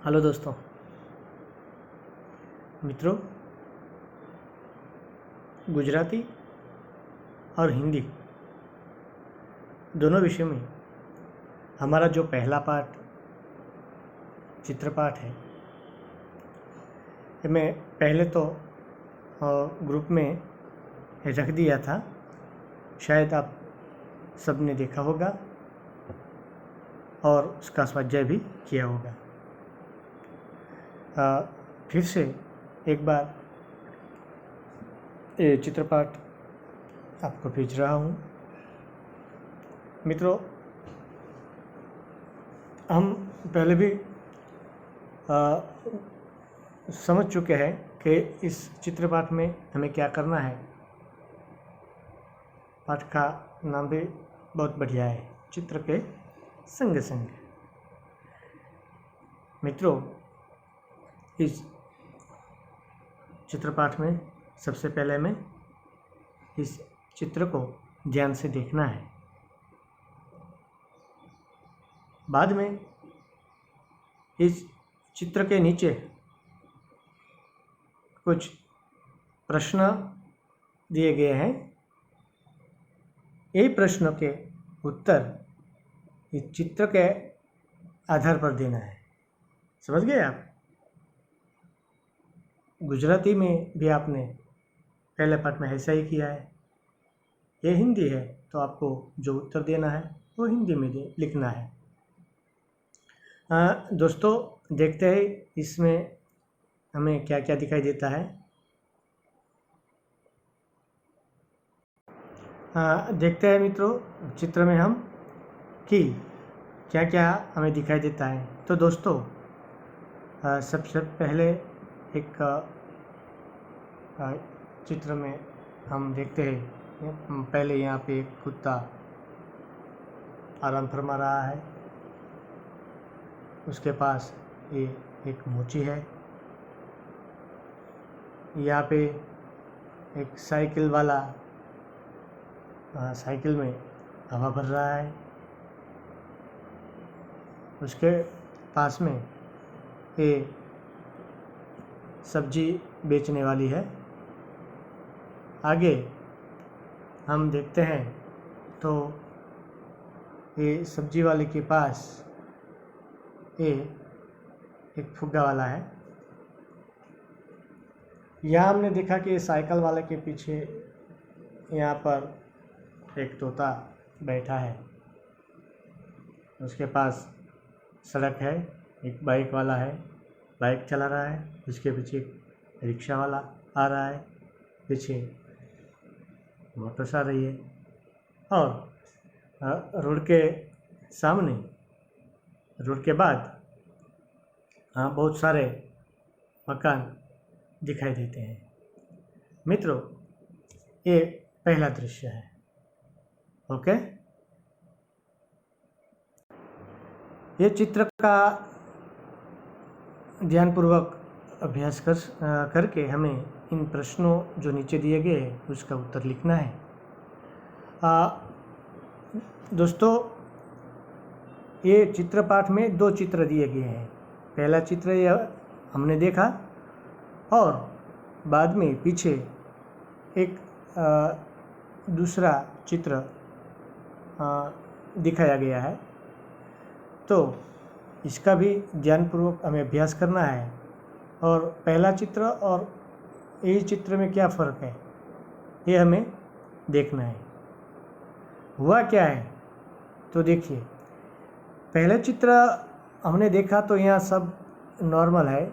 Hello दोस्तों मित्रों, गुजराती और हिंदी दोनों विषयों में हमारा जो पहला पाठ चित्रपाठ है, ये मैं पहले तो ग्रुप में रख दिया था। शायद आप सबने देखा होगा और उसका स्वाध्याय भी किया होगा। फिर से एक बार ये चित्रपाठ आपको भेज रहा हूँ। मित्रों, हम पहले भी समझ चुके हैं कि इस चित्रपाठ में हमें क्या करना है। पाठ का नाम भी बहुत बढ़िया है, चित्र के संग संग। मित्रों, इस चित्रपाठ में सबसे पहले में इस चित्र को ध्यान से देखना है। बाद में इस चित्र के नीचे कुछ प्रश्न दिए गए हैं। ये प्रश्नों के उत्तर इस चित्र के आधार पर देना है। समझ गए आप? गुजराती में भी आपने पहले पाठ में ऐसा ही किया है। ये हिंदी है तो आपको जो उत्तर देना है वो हिंदी में लिखना है। दोस्तों, देखते हैं इसमें हमें क्या क्या दिखाई देता है। देखते हैं मित्रों, चित्र में हम कि क्या क्या हमें दिखाई देता है। तो दोस्तों, सबसे पहले एक चित्र में हम देखते हैं, पहले यहाँ पे एक कुत्ता आराम फरमा रहा है। उसके पास ये एक मोची है। यहाँ पे एक साइकिल वाला साइकिल में हवा भर रहा है। उसके पास में ये सब्जी बेचने वाली है। आगे हम देखते हैं तो ये सब्जी वाले के पास ये एक फुग्गा वाला है। यहाँ हमने देखा कि साइकिल वाले के पीछे यहाँ पर एक तोता बैठा है। उसके पास सड़क है, एक बाइक वाला है, बाइक चला रहा है। उसके पीछे रिक्शा वाला आ रहा है, पीछे मोटर्स आ रही है और रोड के सामने, रोड के बाद बहुत सारे मकान दिखाई देते हैं। मित्रों, ये पहला दृश्य है। ओके, ये चित्र का ध्यानपूर्वक अभ्यास करके हमें इन प्रश्नों जो नीचे दिए गए हैं उसका उत्तर लिखना है। दोस्तों, ये चित्रपाठ में दो चित्र दिए गए हैं। पहला चित्र ये हमने देखा और बाद में पीछे एक दूसरा चित्र दिखाया गया है। तो इसका भी ध्यानपूर्वक हमें अभ्यास करना है। और पहला चित्र और यही चित्र में क्या फ़र्क है ये हमें देखना है। हुआ क्या है तो देखिए, पहले चित्र हमने देखा तो यहाँ सब नॉर्मल है।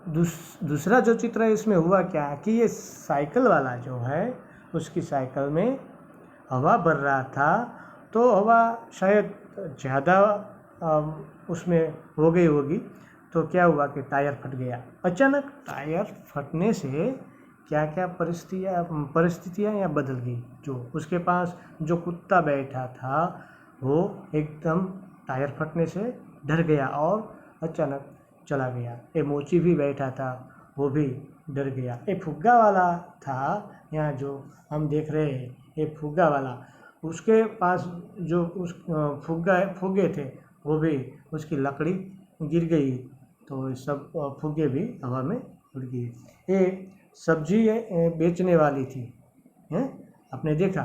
दूसरा जो चित्र है इसमें हुआ क्या कि ये साइकिल वाला जो है उसकी साइकिल में हवा भर रहा था, तो हवा शायद ज़्यादा उसमें हो गई होगी। तो क्या हुआ कि टायर फट गया। अचानक टायर फटने से क्या क्या परिस्थितियाँ यहाँ बदल गई। जो उसके पास जो कुत्ता बैठा था वो एकदम टायर फटने से डर गया और अचानक चला गया। ये मोची भी बैठा था, वो भी डर गया। ये फुग्गा वाला था, यहाँ जो हम देख रहे हैं ये फुग्गा वाला, उसके पास जो उस फुग्गे थे वो भी उसकी लकड़ी गिर गई तो ये सब फुग्गे भी हवा में उड़ गई। ये सब्जी बेचने वाली थी, हैं? आपने देखा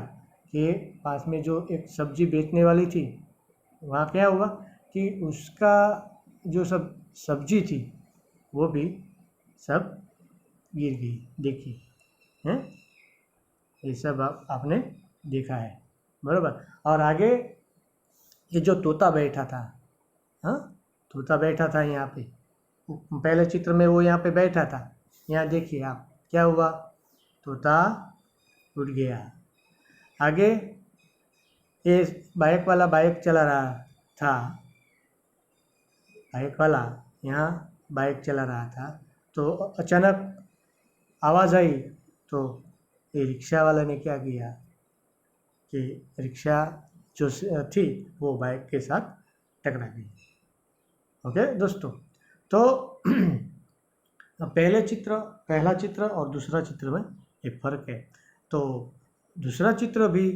कि पास में जो एक सब्जी बेचने वाली थी, वहाँ क्या हुआ कि उसका जो सब सब्जी थी वो भी सब गिर गई। देखिए, हैं? ये सब आपने देखा है, बराबर। और आगे ये जो तोता बैठा था, हाँ, तोता बैठा था यहाँ पे, पहले चित्र में वो यहाँ पे बैठा था। यहाँ देखिए आप, क्या हुआ, तोता उड़ गया। आगे ये बाइक वाला बाइक चला रहा था, बाइक वाला यहाँ बाइक चला रहा था, तो अचानक आवाज़ आई तो ये रिक्शा वाला ने क्या किया कि रिक्शा जो थी वो बाइक के साथ टकरा गई। ओके दोस्तों, तो पहला चित्र और दूसरा चित्र में एक फ़र्क है। तो दूसरा चित्र भी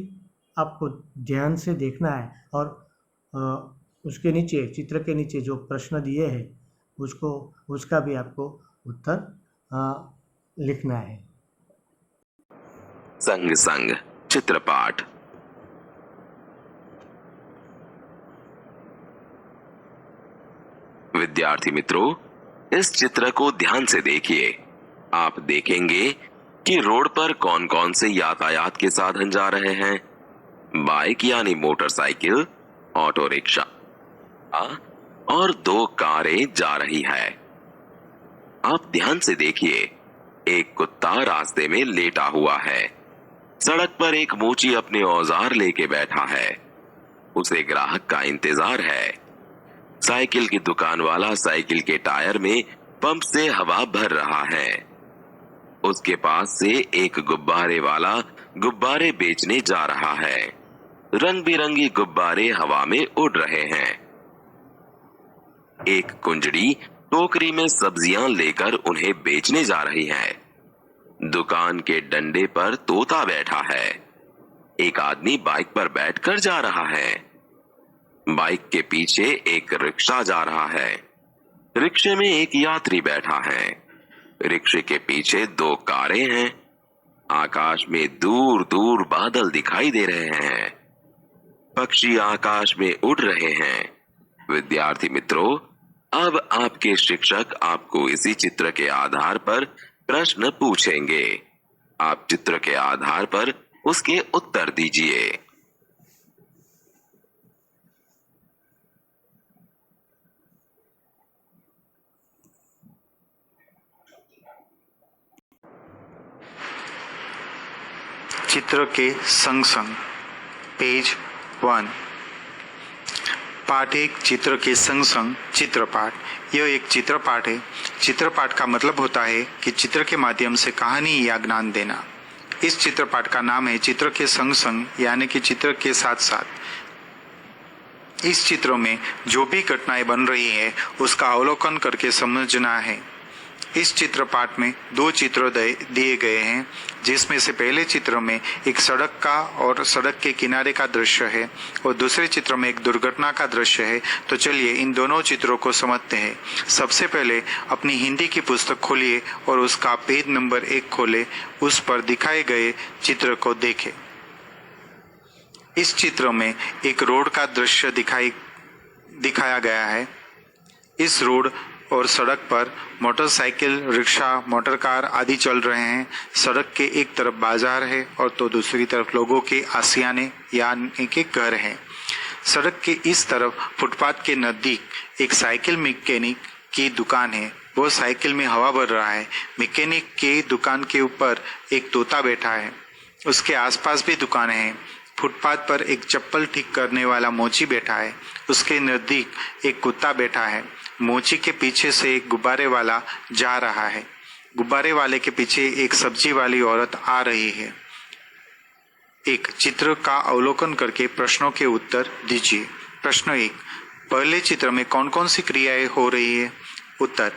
आपको ध्यान से देखना है और उसके नीचे, चित्र के नीचे जो प्रश्न दिए हैं उसका भी आपको उत्तर लिखना है। संग संग चित्रपाठ। विद्यार्थी मित्रों, इस चित्र को ध्यान से देखिए। आप देखेंगे कि रोड पर कौन कौन से यातायात के साधन जा रहे हैं। बाइक यानी मोटरसाइकिल, ऑटो रिक्शा और 2 कारें जा रही है। आप ध्यान से देखिए, एक कुत्ता रास्ते में लेटा हुआ है। सड़क पर एक मोची अपने औजार लेके बैठा है। उसे ग्राहक का इंतजार है। साइकिल की दुकान वाला साइकिल के टायर में पंप से हवा भर रहा है। उसके पास से एक गुब्बारे वाला गुब्बारे बेचने जा रहा है। रंग बिरंगी गुब्बारे हवा में उड़ रहे हैं। एक कुंजड़ी टोकरी में सब्जियां लेकर उन्हें बेचने जा रही है। दुकान के डंडे पर तोता बैठा है। एक आदमी बाइक पर बैठकर जा रहा है। बाइक के पीछे एक रिक्शा जा रहा है। रिक्शे में एक यात्री बैठा है। रिक्शे के पीछे 2 कारें हैं। आकाश में दूर दूर बादल दिखाई दे रहे हैं। पक्षी आकाश में उड़ रहे हैं। विद्यार्थी मित्रों, अब आपके शिक्षक आपको इसी चित्र के आधार पर प्रश्न पूछेंगे। आप चित्र के आधार पर उसके उत्तर दीजिए। चित्र के संग संग, पेज 1। पाठ 1, चित्र के संग संग चित्रपाठ। यह एक चित्रपाठ है। चित्रपाठ का मतलब होता है कि चित्र के माध्यम से कहानी या ज्ञान देना। इस चित्रपाठ का नाम है चित्र के संग संग, यानी कि चित्र के साथ साथ। इस चित्रों में जो भी घटनाएं बन रही है उसका अवलोकन करके समझना है। इस चित्रपाठ में 2 चित्र दिए गए हैं, जिसमें से पहले चित्र में एक सड़क का और सड़क के किनारे का दृश्य है और दूसरे चित्र में एक दुर्घटना का दृश्य है। तो चलिए इन दोनों चित्रों को समझते हैं। सबसे पहले अपनी हिंदी की पुस्तक खोलिए और उसका पेज नंबर 1 खोले। उस पर दिखाए गए चित्र को देखें। इस चित्र में एक रोड का दृश्य दिखाया गया है। इस रोड और सड़क पर मोटरसाइकिल, रिक्शा, मोटर कार आदि चल रहे हैं। सड़क के एक तरफ बाजार है और तो दूसरी तरफ लोगों के आशियाने यानी के घर हैं। सड़क के इस तरफ फुटपाथ के नजदीक एक साइकिल मैकेनिक की दुकान है। वो साइकिल में हवा भर रहा है। मैकेनिक के दुकान के ऊपर एक तोता बैठा है। उसके आसपास भी दुकानें हैं। फुटपाथ पर एक चप्पल ठीक करने वाला मोची बैठा है। उसके नजदीक एक कुत्ता बैठा है। मोची के पीछे से एक गुब्बारे वाला जा रहा है। गुब्बारे वाले के पीछे एक सब्जी वाली औरत आ रही है। एक चित्र का अवलोकन करके प्रश्नों के उत्तर दीजिए। प्रश्न 1, पहले चित्र में कौन कौन सी क्रियाएं हो रही है? उत्तर,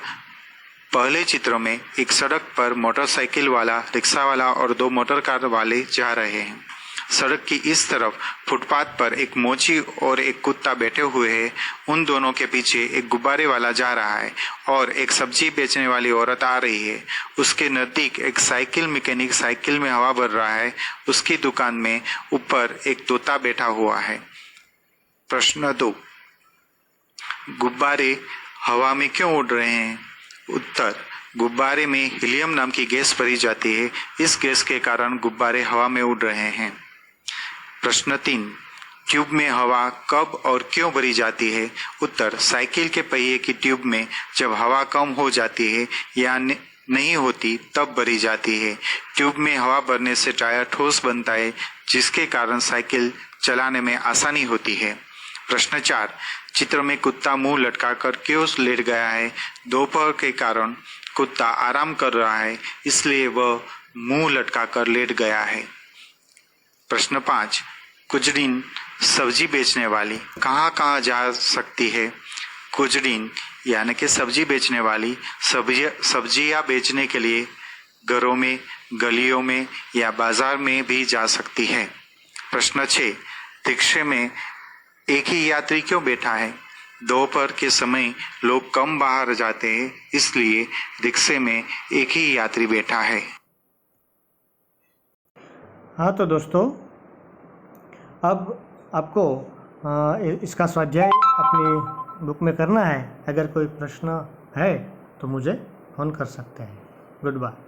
पहले चित्र में एक सड़क पर मोटरसाइकिल वाला, रिक्शा वाला और 2 मोटर कार वाले जा रहे हैं। सड़क की इस तरफ फुटपाथ पर एक मोची और एक कुत्ता बैठे हुए हैं। उन दोनों के पीछे एक गुब्बारे वाला जा रहा है और एक सब्जी बेचने वाली औरत आ रही है। उसके नजदीक एक साइकिल मैकेनिक साइकिल में हवा भर रहा है। उसकी दुकान में ऊपर एक तोता बैठा हुआ है। प्रश्न 2, गुब्बारे हवा में क्यों उड़ रहे हैं? उत्तर, गुब्बारे में हीलियम नाम की गैस भरी जाती है। इस गैस के कारण गुब्बारे हवा में उड़ रहे हैं। प्रश्न 3, ट्यूब में हवा कब और क्यों भरी जाती है? उत्तर, साइकिल के पहिए की ट्यूब में जब हवा कम हो जाती है या नहीं होती तब भरी जाती है। ट्यूब में हवा भरने से टायर ठोस बनता है, जिसके कारण साइकिल चलाने में आसानी होती है। प्रश्न 4, चित्र में कुत्ता मुंह लटकाकर क्यों लेट गया है? दोपहर के कारण कुत्ता आराम कर रहा है, इसलिए वह मुंह लटकाकर लेट गया है। प्रश्न 5, कुजड़ीन सब्जी बेचने वाली कहाँ जा सकती है? कुजड़ीन यानी कि सब्जी बेचने वाली सब्जियां बेचने के लिए घरों में, गलियों में या बाजार में भी जा सकती है। प्रश्न 6, रिक्शे में एक ही यात्री क्यों बैठा है? दोपहर के समय लोग कम बाहर जाते हैं, इसलिए रिक्शे में एक ही यात्री बैठा है। हाँ तो दोस्तों, अब आपको इसका स्वाध्याय अपनी बुक में करना है। अगर कोई प्रश्न है तो मुझे फ़ोन कर सकते हैं। Good bye.